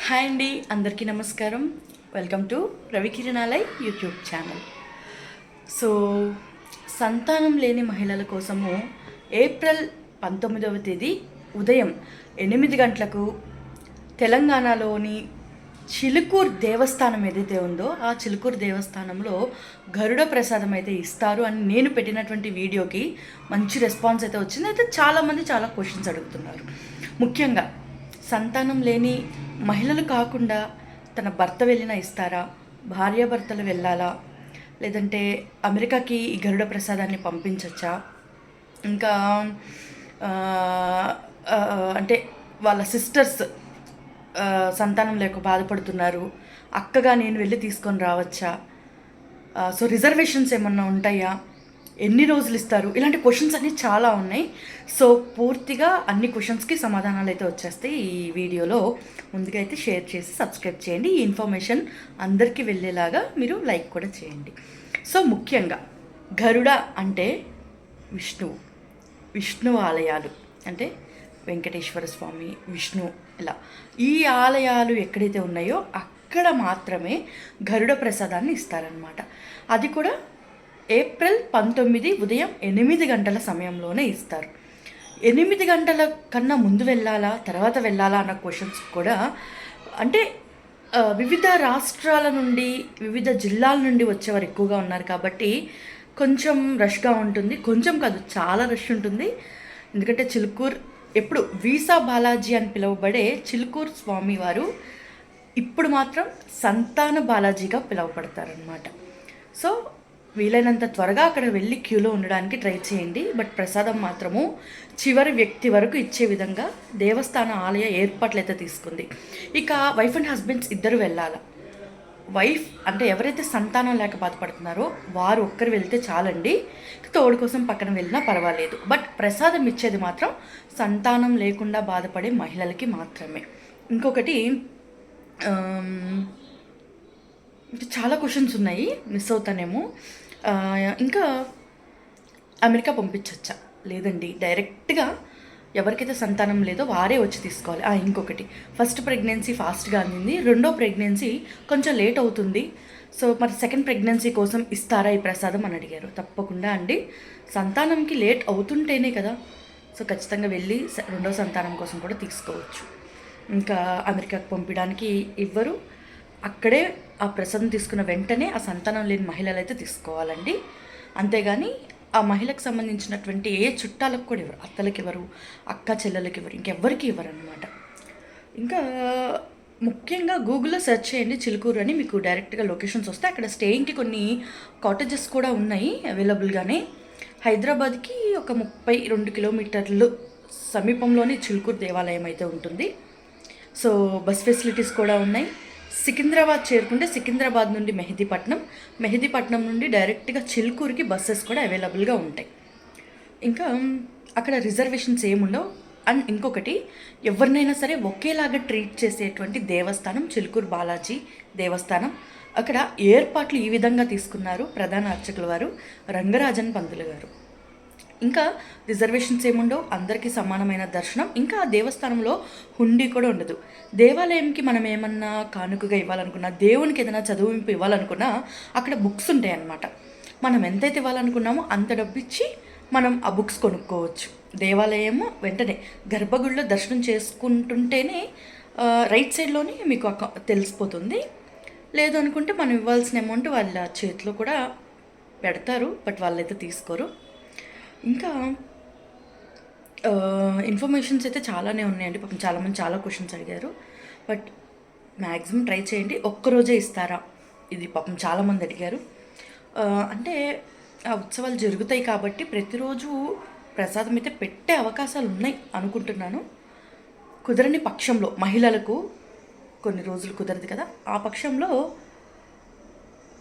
Hi అండి, అందరికీ నమస్కారం. వెల్కమ్ టు రవికిరణాలయ్ యూట్యూబ్ ఛానల్. సో సంతానం లేని మహిళల కోసము ఏప్రిల్ 19వ తేదీ ఉదయం 8 గంటలకు తెలంగాణలోని చిలుకూరు దేవస్థానం ఏదైతే ఉందో ఆ చిలుకూరు దేవస్థానంలో గరుడ ప్రసాదం అయితే ఇస్తారు అని నేను పెట్టినటువంటి వీడియోకి మంచి రెస్పాన్స్ అయితే వచ్చింది. అయితే చాలామంది చాలా క్వశ్చన్స్ అడుగుతున్నారు. ముఖ్యంగా సంతానం లేని మహిళలు కాకుండా తన భర్త వెళ్ళినా ఇస్తారా, భార్యాభర్తలు వెళ్ళాలా, లేదంటే అమెరికాకి ఈ గరుడ ప్రసాదాన్ని పంపించచ్చా, ఇంకా అంటే వాళ్ళ సిస్టర్స్ సంతానం లేక బాధపడుతున్నారు, అక్కగా నేను వెళ్ళి తీసుకొని రావచ్చా, సో రిజర్వేషన్స్ ఏమన్నా ఉంటాయా, ఎన్ని రోజులు ఇస్తారు, ఇలాంటి క్వశ్చన్స్ అన్నీ చాలా ఉన్నాయి. సో పూర్తిగా అన్ని క్వశ్చన్స్కి సమాధానాలు అయితే వచ్చేస్తాయి ఈ వీడియోలో. ముందుగా అయితే షేర్ చేసి సబ్స్క్రైబ్ చేయండి. ఈ ఇన్ఫర్మేషన్ అందరికీ వెళ్ళేలాగా మీరు లైక్ కూడా చేయండి. సో ముఖ్యంగా గరుడ అంటే విష్ణు ఆలయాలు అంటే వెంకటేశ్వర స్వామి, విష్ణు, ఇలా ఈ ఆలయాలు ఎక్కడైతే ఉన్నాయో అక్కడ మాత్రమే గరుడ ప్రసాదాన్ని ఇస్తారనమాట. అది కూడా ఏప్రిల్ 19 ఉదయం 8 గంటల సమయంలోనే ఇస్తారు. 8 గంటల కన్నా ముందు వెళ్ళాలా తర్వాత వెళ్ళాలా అన్న క్వశ్చన్స్ కూడా, అంటే వివిధ రాష్ట్రాల నుండి వివిధ జిల్లాల నుండి వచ్చేవారు ఎక్కువగా ఉన్నారు కాబట్టి కొంచెం రష్గా ఉంటుంది. కొంచెం కాదు, చాలా రష్ ఉంటుంది. ఎందుకంటే చిలుకూరు ఎప్పుడు వీసా బాలాజీ అని పిలువబడే చిలుకూరు స్వామి వారు ఇప్పుడు మాత్రం సంతాన బాలాజీగా పిలువబడతారనమాట. సో వీలైనంత త్వరగా అక్కడ వెళ్ళి క్యూలో ఉండడానికి ట్రై చేయండి. బట్ ప్రసాదం మాత్రము చివరి వ్యక్తి వరకు ఇచ్చే విధంగా దేవస్థాన ఆలయ ఏర్పాట్లు అయితే తీసుకుంది. ఇక వైఫ్ అండ్ హస్బెండ్స్ ఇద్దరు వెళ్ళాలి. వైఫ్ అంటే ఎవరైతే సంతానం లేక బాధపడుతున్నారో వారు ఒక్కరు వెళ్తే చాలండి, తోడు కోసం పక్కన వెళ్ళినా పర్వాలేదు. బట్ ప్రసాదం ఇచ్చేది మాత్రం సంతానం లేకుండా బాధపడే మహిళలకి మాత్రమే. ఇంకొకటి, చాలా క్వశ్చన్స్ ఉన్నాయి, మిస్ అవుతానేమో. ఇంకా అమెరికా పంపించచ్చా? లేదండి, డైరెక్ట్గా ఎవరికైతే సంతానం లేదో వారే వచ్చి తీసుకోవాలి. ఇంకొకటి, ఫస్ట్ ప్రెగ్నెన్సీ ఫాస్ట్గా అందింది, రెండో ప్రెగ్నెన్సీ కొంచెం లేట్ అవుతుంది, సో మరి సెకండ్ ప్రెగ్నెన్సీ కోసం ఇస్తారా ఈ ప్రసాదం అని అడిగారు. తప్పకుండా అండి, సంతానంకి లేట్ అవుతుంటేనే కదా, సో ఖచ్చితంగా వెళ్ళి రెండో సంతానం కోసం కూడా తీసుకోవచ్చు. ఇంకా అమెరికాకు పంపించడానికి ఇవ్వరు, అక్కడే ఆ ప్రసాదం తీసుకున్న వెంటనే ఆ సంతానం లేని మహిళలు అయితే తీసుకోవాలండి. అంతేగాని ఆ మహిళకు సంబంధించినటువంటి ఏ చుట్టాలకు కూడా ఇవ్వరు, అత్తలకి ఇవ్వరు, అక్క చెల్లెలకి ఇవ్వరు, ఇంకెవ్వరికి ఇవ్వరు అనమాట. ఇంకా ముఖ్యంగా గూగుల్లో సెర్చ్ చేయండి చిలుకూరు అని, మీకు డైరెక్ట్గా లొకేషన్స్ వస్తాయి. అక్కడ స్టేయింగ్కి కొన్ని కాటేజెస్ కూడా ఉన్నాయి అవైలబుల్గానే. హైదరాబాద్కి ఒక 32 కిలోమీటర్లు సమీపంలోనే చిలుకూరు దేవాలయం అయితే ఉంటుంది. సో బస్ ఫెసిలిటీస్ కూడా ఉన్నాయి. సికింద్రాబాద్ చేరుకుంటే సికింద్రాబాద్ నుండి మెహదీపట్నం నుండి డైరెక్ట్గా చిలుకూరుకి బస్సెస్ కూడా అవైలబుల్గా ఉంటాయి. ఇంకా అక్కడ రిజర్వేషన్స్ ఏముండవు. అండ్ ఇంకొకటి, ఎవరినైనా సరే ఒకేలాగా ట్రీట్ చేసేటువంటి దేవస్థానం చిలుకూరు బాలాజీ దేవస్థానం. అక్కడ ఏర్పాట్లు ఈ విధంగా తీసుకున్నారు ప్రధాన అర్చకుల వారు రంగరాజన్ పంతులు గారు. ఇంకా రిజర్వేషన్స్ ఏముండవు, అందరికీ సమానమైన దర్శనం. ఇంకా ఆ దేవస్థానంలో హుండీ కూడా ఉండదు. దేవాలయంకి మనం ఏమన్నా కానుకగా ఇవ్వాలనుకున్నా, దేవునికి ఏదైనా చదువింపు ఇవ్వాలనుకున్నా అక్కడ బుక్స్ ఉంటాయి అన్నమాట. మనం ఎంతైతే ఇవ్వాలనుకున్నామో అంత డబ్బు ఇచ్చి మనం ఆ బుక్స్ కొనుక్కోవచ్చు. దేవాలయము వెంటనే గర్భగుడిలో దర్శనం చేసుకుంటుంటేనే రైట్ సైడ్లోనే మీకు తెలిసిపోతుంది. లేదు అనుకుంటే మనం ఇవ్వాల్సిన అమౌంట్ వాళ్ళ చేతిలో కూడా పెడతారు, బట్ వాళ్ళైతే తీసుకోరు. ఇంకా ఇన్ఫర్మేషన్స్ అయితే చాలానే ఉన్నాయండి. పాపం చాలామంది చాలా క్వశ్చన్స్ అడిగారు, బట్ మ్యాక్సిమం ట్రై చేయండి. ఒక్కరోజే ఇస్తారా, ఇది పాపం చాలామంది అడిగారు. అంటే ఆ ఉత్సవాలు జరుగుతాయి కాబట్టి ప్రతిరోజు ప్రసాదం అయితే పెట్టే అవకాశాలు ఉన్నాయి అనుకుంటున్నాను. కుదరని పక్షంలో, మహిళలకు కొన్ని రోజులు కుదరదు కదా, ఆ పక్షంలో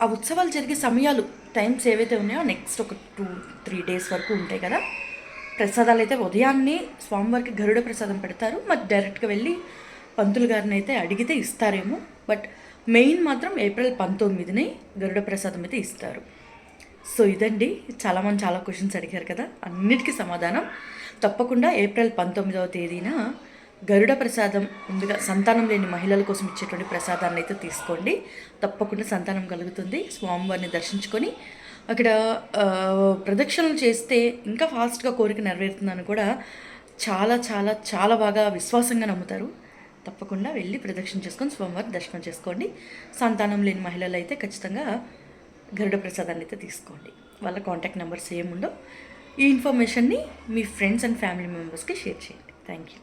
ఆ ఉత్సవాలు జరిగే సమయాలు, టైమ్స్ ఏవైతే ఉన్నాయో నెక్స్ట్ ఒక 2-3 డేస్ వరకు ఉంటాయి కదా, ప్రసాదాలు అయితే ఉదయాన్నే స్వామివారికి గరుడ ప్రసాదం పెడతారు. మరి డైరెక్ట్గా వెళ్ళి పంతులు గారిని అయితే అడిగితే ఇస్తారేమో, బట్ మెయిన్ మాత్రం ఏప్రిల్ 19నే గరుడ ప్రసాదం అయితే ఇస్తారు. సో ఇదండి, చాలామంది చాలా క్వశ్చన్స్ అడిగారు కదా, అన్నిటికీ సమాధానం తప్పకుండా ఏప్రిల్ 19వ తేదీన గరుడ ప్రసాదం ముందుగా సంతానం లేని మహిళల కోసం ఇచ్చేటువంటి ప్రసాదాన్ని అయితే తీసుకోండి. తప్పకుండా సంతానం కలుగుతుంది. స్వామివారిని దర్శించుకొని అక్కడ ప్రదక్షిణలు చేస్తే ఇంకా ఫాస్ట్గా కోరిక నెరవేరుతుందని కూడా చాలా చాలా చాలా బాగా విశ్వాసంగా నమ్ముతారు. తప్పకుండా వెళ్ళి ప్రదక్షిణ చేసుకొని స్వామివారి దర్శనం చేసుకోండి. సంతానం లేని మహిళలు అయితే ఖచ్చితంగా గరుడ ప్రసాదాన్ని అయితే తీసుకోండి. వాళ్ళ కాంటాక్ట్ నెంబర్స్ ఏముండో ఈ ఇన్ఫర్మేషన్ని మీ ఫ్రెండ్స్ అండ్ ఫ్యామిలీ మెంబర్స్కి షేర్ చేయండి. Thank you.